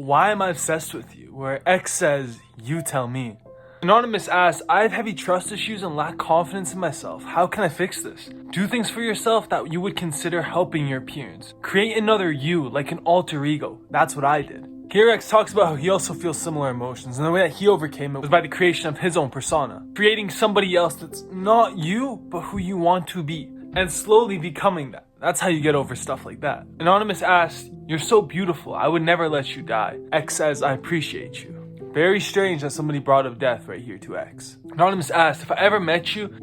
Why am I obsessed with you? Where X says, you tell me. Anonymous asks, I have heavy trust issues and lack confidence in myself. How can I fix this? Do things for yourself that you would consider helping your appearance. Create another you, like an alter ego. That's what I did. Here X talks about how he also feels similar emotions, and the way that he overcame it was by the creation of his own persona. Creating somebody else that's not you, but who you want to be. And slowly becoming that. That's how you get over stuff like that. Anonymous asks, you're so beautiful, I would never let you die. X says, I appreciate you. Very strange that somebody brought up death right here to X. Anonymous asked, if I ever met you,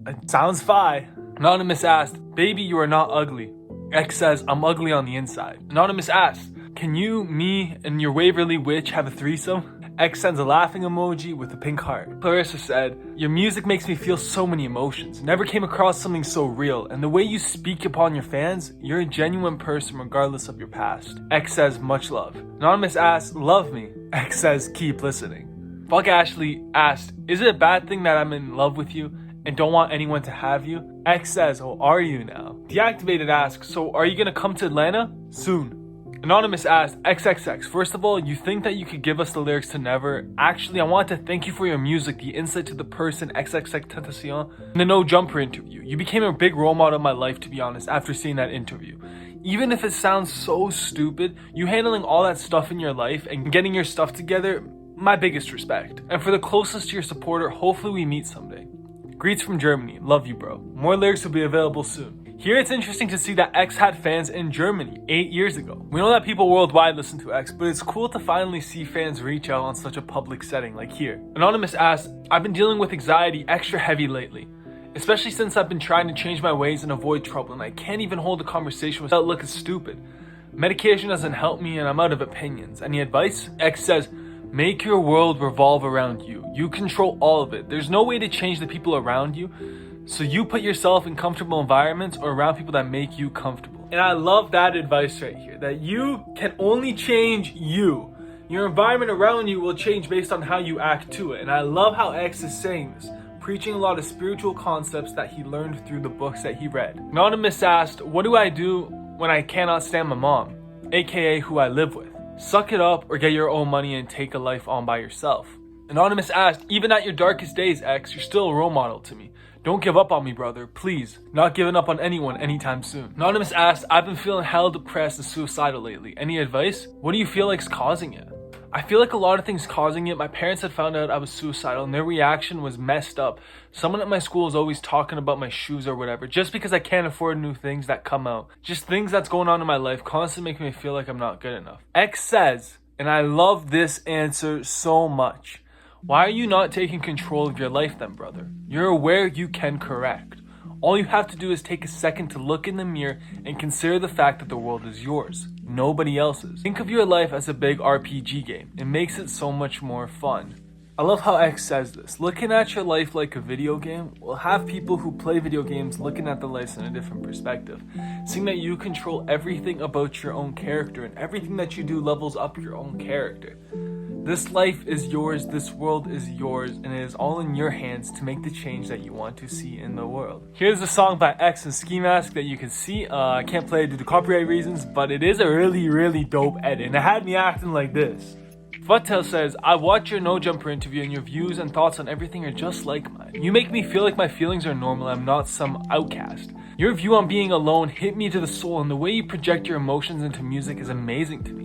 it sounds fi. Anonymous asked, baby, you are not ugly. X says, I'm ugly on the inside. Anonymous asked, can you, me, and your Waverly witch have a threesome? X sends a laughing emoji with a pink heart. Clarissa said, your music makes me feel so many emotions. Never came across something so real. And the way you speak upon your fans, you're a genuine person regardless of your past. X says, much love. Anonymous asks, love me. X says, keep listening. Fuck Ashley asked, is it a bad thing that I'm in love with you and don't want anyone to have you? X says, oh, are you now? Deactivated asks, so are you gonna come to Atlanta? Soon. Anonymous asked, XXX, first of all, you think that you could give us the lyrics to Never? Actually, I want to thank you for your music, the insight to the person, XXXTentacion, and the No Jumper interview. You became a big role model in my life, to be honest, after seeing that interview. Even if it sounds so stupid, you handling all that stuff in your life and getting your stuff together, my biggest respect. And for the closest to your supporter, hopefully we meet someday. Greets from Germany. Love you, bro. More lyrics will be available soon. Here it's interesting to see that X had fans in Germany 8 years ago. We know that people worldwide listen to X, but it's cool to finally see fans reach out on such a public setting like here. Anonymous asks, I've been dealing with anxiety extra heavy lately, especially since I've been trying to change my ways and avoid trouble, and I can't even hold a conversation without looking stupid. Medication doesn't help me and I'm out of opinions. Any advice? X says, make your world revolve around you. You control all of it. There's no way to change the people around you. So you put yourself in comfortable environments or around people that make you comfortable. And I love that advice right here, that you can only change you. Your environment around you will change based on how you act to it. And I love how X is saying this, preaching a lot of spiritual concepts that he learned through the books that he read. Anonymous asked, what do I do when I cannot stand my mom, aka who I live with? Suck it up or get your own money and take a life on by yourself. Anonymous asked, even at your darkest days, X, you're still a role model to me. Don't give up on me, brother, please. Not giving up on anyone anytime soon. Anonymous asked, I've been feeling hell depressed and suicidal lately. Any advice? What do you feel like's causing it? I feel like a lot of things causing it. My parents had found out I was suicidal and their reaction was messed up. Someone at my school is always talking about my shoes or whatever, just because I can't afford new things that come out. Just things that's going on in my life constantly make me feel like I'm not good enough. X says, and I love this answer so much, why are you not taking control of your life then, brother? You're aware you can correct. All you have to do is take a second to look in the mirror and consider the fact that the world is yours, nobody else's. Think of your life as a big RPG game. It makes it so much more fun. I love how X says this. Looking at your life like a video game will have people who play video games looking at the life in a different perspective. Seeing that you control everything about your own character and everything that you do levels up your own character. This life is yours, this world is yours, and it is all in your hands to make the change that you want to see in the world. Here's a song by X and Ski Mask that you can see. I can't play it due to copyright reasons, but it is a really dope edit, and it had me acting like this. Futtail says, I watched your No Jumper interview and your views and thoughts on everything are just like mine. You make me feel like my feelings are normal, I'm not some outcast. Your view on being alone hit me to the soul, and the way you project your emotions into music is amazing to me.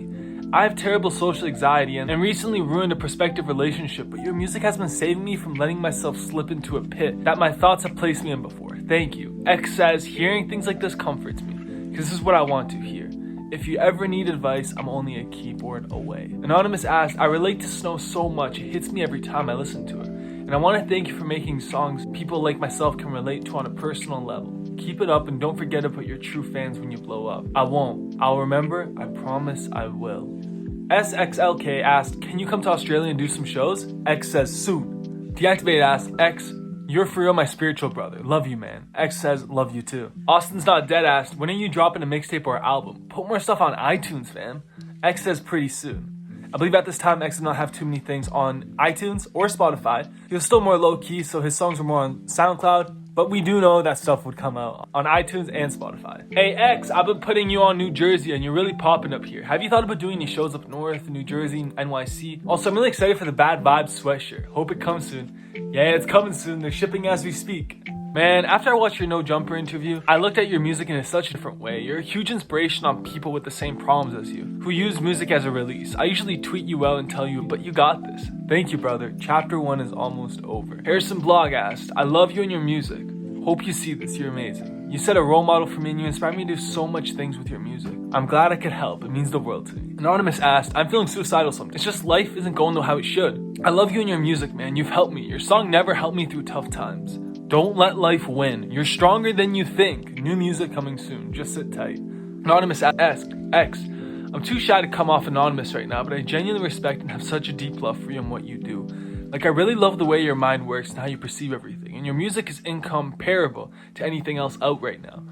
I have terrible social anxiety and recently ruined a prospective relationship, but your music has been saving me from letting myself slip into a pit that my thoughts have placed me in before. Thank you. X says, hearing things like this comforts me, because this is what I want to hear. If you ever need advice, I'm only a keyboard away. Anonymous asked, I relate to Snow so much, it hits me every time I listen to it. And I want to thank you for making songs people like myself can relate to on a personal level. Keep it up and don't forget to put your true fans when you blow up. I won't. I'll remember. I promise I will. SXLK asked, can you come to Australia and do some shows? X says, soon. Deactivated asked, X, you're for real my spiritual brother. Love you, man. X says, love you too. Austin's Not Dead asked, when are you dropping a mixtape or album? Put more stuff on iTunes, fam. X says, pretty soon. I believe at this time X did not have too many things on iTunes or Spotify. He was still more low-key, so his songs were more on SoundCloud But we do know that stuff would come out on iTunes and Spotify. Hey X, I've been putting you on New Jersey and you're really popping up here. Have you thought about doing any shows up north, New Jersey, NYC? Also, I'm really excited for the Bad Vibes sweatshirt. Hope it comes soon. Yeah, it's coming soon. They're shipping as we speak. Man, after I watched your No Jumper interview, I looked at your music in such a different way. You're a huge inspiration on people with the same problems as you, who use music as a release. I usually tweet you out and tell you, but you got this. Thank you, brother. Chapter 1 is almost over. Harrison Blog asked, I love you and your music. Hope you see this, you're amazing. You set a role model for me and you inspire me to do so much things with your music. I'm glad I could help, it means the world to me. Anonymous asked, I'm feeling suicidal sometimes. It's just life isn't going how it should. I love you and your music, man. You've helped me. Your song never helped me through tough times. Don't let life win. You're stronger than you think. New music coming soon. Just sit tight. Anonymous asked, X, I'm too shy to come off anonymous right now, but I genuinely respect and have such a deep love for you and what you do. Like, I really love the way your mind works and how you perceive everything, and your music is incomparable to anything else out right now.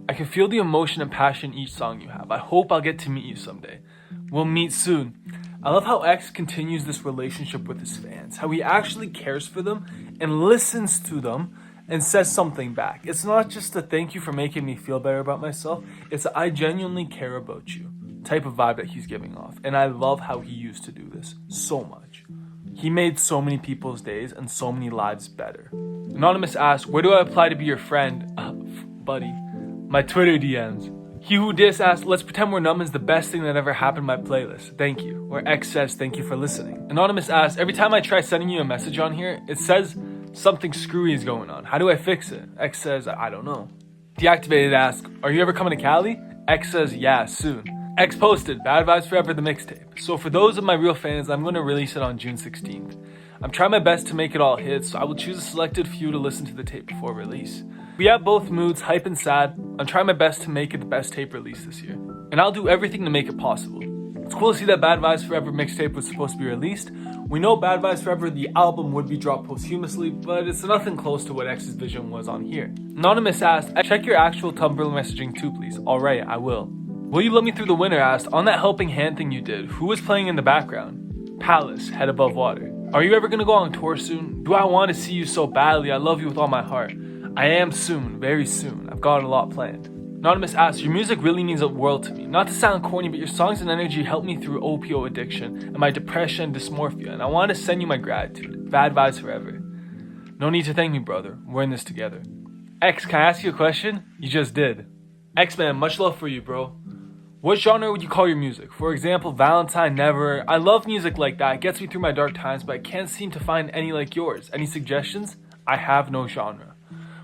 I can feel the emotion and passion in each song you have. I hope I'll get to meet you someday. We'll meet soon. I love how X continues this relationship with his fans, how he actually cares for them and listens to them and says something back. It's not just a thank you for making me feel better about myself, it's a I genuinely care about you type of vibe that he's giving off, and I love how he used to do this so much. He made so many people's days and so many lives better. Anonymous asked, where do I apply to be your friend? Buddy, my Twitter DMs. He Who Dis asked, let's pretend we're numb is the best thing that ever happened to my playlist. Thank you. Where X says, thank you for listening. Anonymous asked, every time I try sending you a message on here, it says something screwy is going on. How do I fix it? X says, I don't know. Deactivated asked, are you ever coming to Cali? X says, yeah, soon. X posted, Bad Vibes Forever, the mixtape. So for those of my real fans, I'm going to release it on June 16th. I'm trying my best to make it all hits, so I will choose a selected few to listen to the tape before release. We have both moods, hype and sad. I'm trying my best to make it the best tape release this year. And I'll do everything to make it possible. It's cool to see that Bad Vibes Forever mixtape was supposed to be released. We know Bad Vibes Forever, the album, would be dropped posthumously, but it's nothing close to what X's vision was on here. Anonymous asked, check your actual Tumblr messaging too, please. Alright, I will. Will you let me through the winter asked, on that helping hand thing you did, who was playing in the background? Palace, Head Above Water. Are you ever gonna go on tour soon? Do I want to see you so badly? I love you with all my heart. I am soon, very soon. I've got a lot planned. Anonymous asks, your music really means a world to me. Not to sound corny, but your songs and energy helped me through opioid addiction and my depression and dysmorphia, and I want to send you my gratitude. Bad Vibes Forever. No need to thank me, brother. We're in this together. X, can I ask you a question? You just did. X-Man, much love for you, bro. What genre would you call your music? For example, Valentine, Never. I love music like that. It gets me through my dark times, but I can't seem to find any like yours. Any suggestions? I have no genre.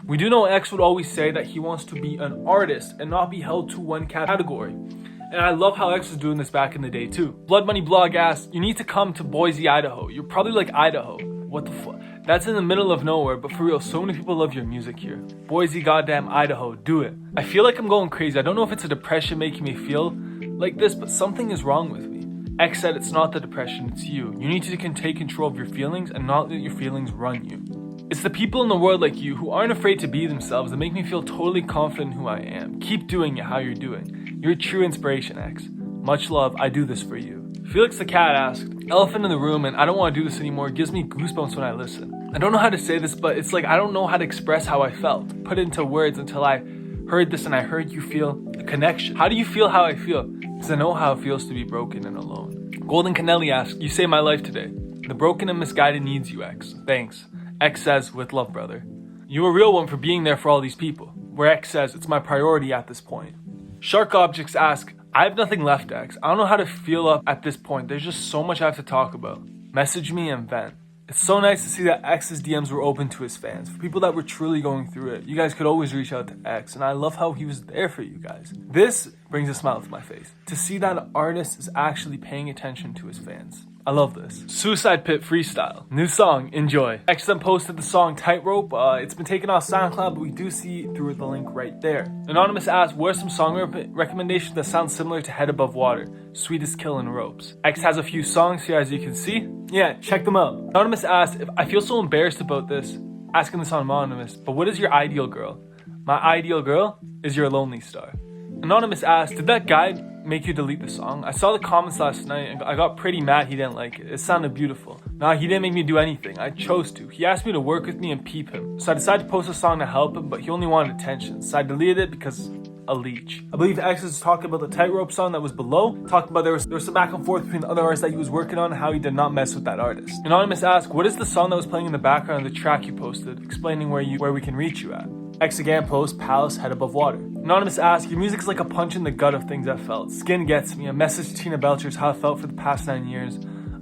We do know X would always say that he wants to be an artist and not be held to one category. And I love how X was doing this back in the day too. Blood Money Blog asked, you need to come to Boise, Idaho. You're probably like Idaho. What the fuck? That's in the middle of nowhere, but for real, so many people love your music here. Boise, goddamn Idaho, do it. I feel like I'm going crazy. I don't know if it's a depression making me feel like this, but something is wrong with me. X said it's not the depression, it's you. You need to take control of your feelings and not let your feelings run you. It's the people in the world like you who aren't afraid to be themselves that make me feel totally confident in who I am. Keep doing it how you're doing. You're a true inspiration, X. Much love, I do this for you. Felix the Cat asked, elephant in the room and I don't want to do this anymore. It gives me goosebumps when I listen. I don't know how to say this, but it's like I don't know how to express how I felt. Put it into words until I heard this and I heard you feel a connection. How do you feel how I feel? Because I know how it feels to be broken and alone. Golden Canelli asked, you saved my life today. The broken and misguided needs you, X. Thanks. X says, with love, brother. You a real one for being there for all these people. Where X says, it's my priority at this point. Shark Objects ask, I have nothing left, X. I don't know how to feel up at this point. There's just so much I have to talk about. Message me and vent. It's so nice to see that X's DMs were open to his fans. For people that were truly going through it, you guys could always reach out to X, and I love how he was there for you guys. This brings a smile to my face, to see that an artist is actually paying attention to his fans. I love this. Suicide Pit Freestyle. New song, enjoy. X then posted the song Tightrope. It's been taken off SoundCloud, but we do see through the link right there. Anonymous asked, what are some song recommendations that sound similar to Head Above Water? Sweetest Kill and Ropes. X has a few songs here as you can see. Yeah, check them out. Anonymous asked, if I feel so embarrassed about this, asking this on Anonymous, but what is your ideal girl? My ideal girl is your lonely star. Anonymous asked, did that guide make you delete the song? I saw the comments last night and I got pretty mad he didn't like it. It sounded beautiful. Nah, he didn't make me do anything. I chose to. He asked me to work with me and peep him. So I decided to post a song to help him, but he only wanted attention. So I deleted it because a leech. I believe X was talking about the Tightrope song that was below, talking about there was some back and forth between the other artists that he was working on and how he did not mess with that artist. Anonymous asked, what is the song that was playing in the background of the track you posted, explaining where we can reach you at? X again post, Palace, Head Above Water. Anonymous asked, your music is like a punch in the gut of things I've felt. Skin gets me, a message to Tina Belcher's how I felt for the past 9 years.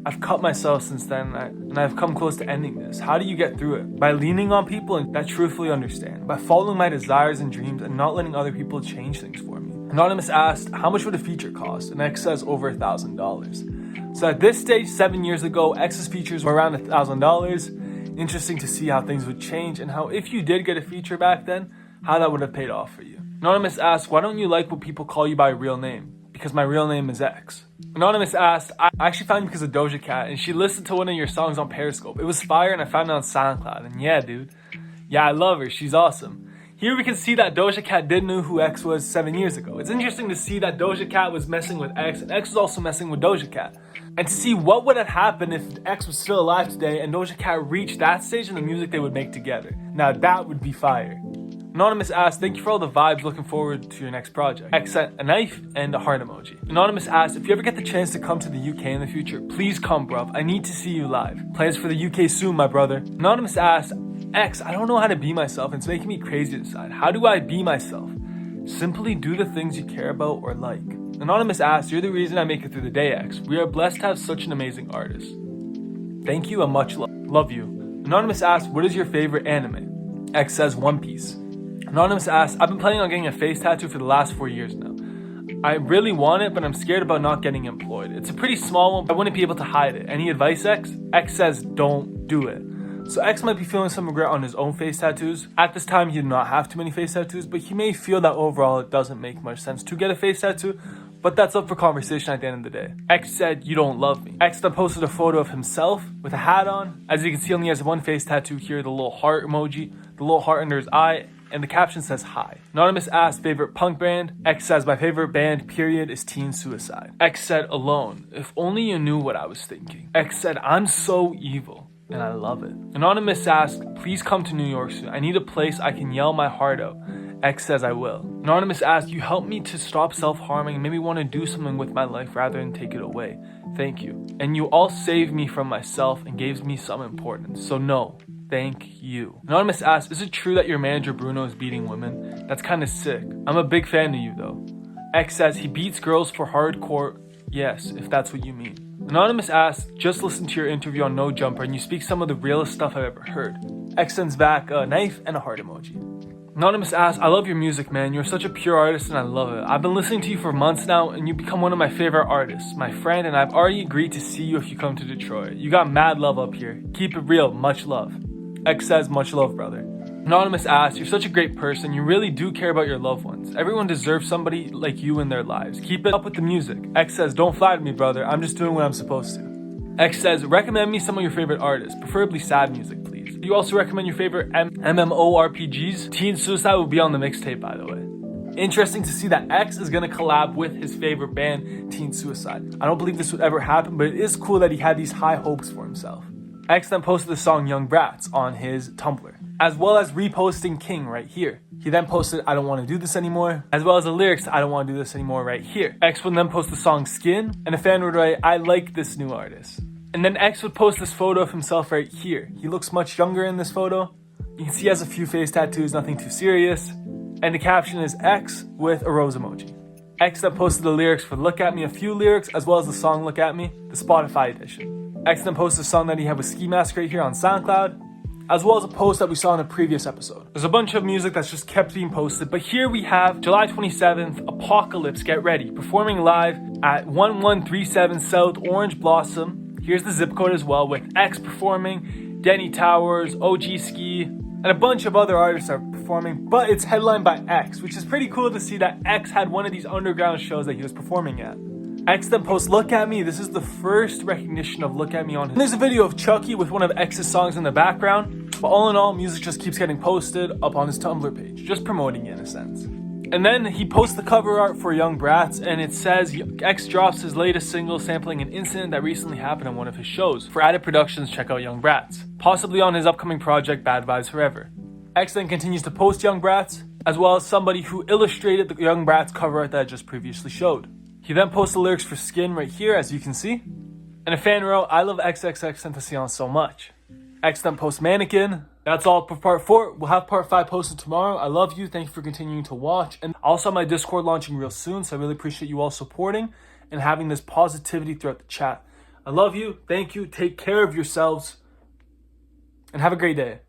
I've cut myself since then, and I've come close to ending this. How do you get through it? By leaning on people that truthfully understand. By following my desires and dreams and not letting other people change things for me. Anonymous asked, how much would a feature cost? And X says over $1,000. So at this stage, 7 years ago, X's features were around $1,000. Interesting to see how things would change and how if you did get a feature back then, how that would have paid off for you. Anonymous asked, why don't you like when people call you by a real name? Because my real name is X. Anonymous asked, I actually found you because of Doja Cat, and she listened to one of your songs on Periscope. It was fire, and I found it on SoundCloud. And yeah, dude. Yeah, I love her. She's awesome. Here we can see that Doja Cat did know who X was 7 years ago. It's interesting to see that Doja Cat was messing with X, and X was also messing with Doja Cat. And to see what would have happened if X was still alive today and Doja Cat reached that stage in the music they would make together. Now that would be fire. Anonymous asked, thank you for all the vibes, looking forward to your next project. X sent a knife and a heart emoji. Anonymous asked, if you ever get the chance to come to the UK in the future, please come, bruv. I need to see you live. Plans for the UK soon, my brother. Anonymous asked, X, I don't know how to be myself. It's making me crazy inside. How do I be myself? Simply do the things you care about or like. Anonymous asked, you're the reason I make it through the day, X. We are blessed to have such an amazing artist. Thank you and much love. Love you. Anonymous asked, what is your favorite anime? X says One Piece. Anonymous asks, I've been planning on getting a face tattoo for the last 4 years now. I really want it, but I'm scared about not getting employed. It's a pretty small one, I wouldn't be able to hide it. Any advice, X? X says, don't do it. So X might be feeling some regret on his own face tattoos. At this time, he did not have too many face tattoos, but he may feel that overall it doesn't make much sense to get a face tattoo, but that's up for conversation at the end of the day. X said, you don't love me. X then posted a photo of himself with a hat on. As you can see, only has one face tattoo here, the little heart emoji, the little heart under his eye, and the caption says hi. Anonymous asked, favorite punk band? X says, my favorite band, period, is Teen Suicide. X said, Alone. If only you knew what I was thinking. X said, I'm so evil, and I love it. Anonymous asked, please come to New York soon. I need a place I can yell my heart out. X says, I will. Anonymous asked, you helped me to stop self-harming and made me want to do something with my life rather than take it away. Thank you. And you all saved me from myself and gave me some importance. So no. Thank you. Anonymous asks, is it true that your manager Bruno is beating women? That's kind of sick. I'm a big fan of you though. X says, he beats girls for hardcore. Yes, if that's what you mean. Anonymous asks, just listen to your interview on No Jumper and you speak some of the realest stuff I've ever heard. X sends back a knife and a heart emoji. Anonymous asks, I love your music, man. You're such a pure artist and I love it. I've been listening to you for months now and you become one of my favorite artists, my friend, and I've already agreed to see you if you come to Detroit. You got mad love up here. Keep it real. Much love. X says, much love, brother. Anonymous asks, you're such a great person. You really do care about your loved ones. Everyone deserves somebody like you in their lives. Keep it up with the music. X says, don't flatter me, brother. I'm just doing what I'm supposed to. X says, recommend me some of your favorite artists, preferably sad music, please. Do you also recommend your favorite MMORPGs? Teen Suicide will be on the mixtape, by the way. Interesting to see that X is going to collab with his favorite band, Teen Suicide. I don't believe this would ever happen, but it is cool that he had these high hopes for himself. X then posted the song Young Brats on his Tumblr, as well as reposting King right here. He then posted I don't want to do this anymore, as well as the lyrics to I don't want to do this anymore right here. X would then post the song Skin, and a fan would write, I like this new artist. And then X would post this photo of himself right here. He looks much younger in this photo. You can see he has a few face tattoos, nothing too serious. And the caption is X with a rose emoji. X then posted the lyrics for Look At Me, a few lyrics, as well as the song Look At Me, the Spotify edition. X then posted a song that he had with Ski Mask right here on SoundCloud, as well as a post that we saw in a previous episode. There's a bunch of music that's just kept being posted, but here we have July 27th, Apocalypse, get ready, performing live at 1137 South Orange Blossom. Here's the zip code as well, with X performing, Denny Towers, OG Ski, and a bunch of other artists are performing, but it's headlined by X, which is pretty cool to see that X had one of these underground shows that he was performing at. X then posts Look At Me. This is the first recognition of Look At Me on his. There's a video of Chucky with one of X's songs in the background, but all in all, music just keeps getting posted up on his Tumblr page, just promoting it in a sense. And then he posts the cover art for Young Brats, and it says X drops his latest single sampling an incident that recently happened on one of his shows. For added productions, check out Young Brats, possibly on his upcoming project Bad Vibes Forever. X then continues to post Young Brats, as well as somebody who illustrated the Young Brats cover art that I just previously showed. He then posts the lyrics for Skin right here, as you can see. And a fan wrote, I love XXXTentacion so much. X then posts Mannequin. That's all for part 4. We'll have part 5 posted tomorrow. I love you. Thank you for continuing to watch. And also my Discord launching real soon, so I really appreciate you all supporting and having this positivity throughout the chat. I love you. Thank you. Take care of yourselves. And have a great day.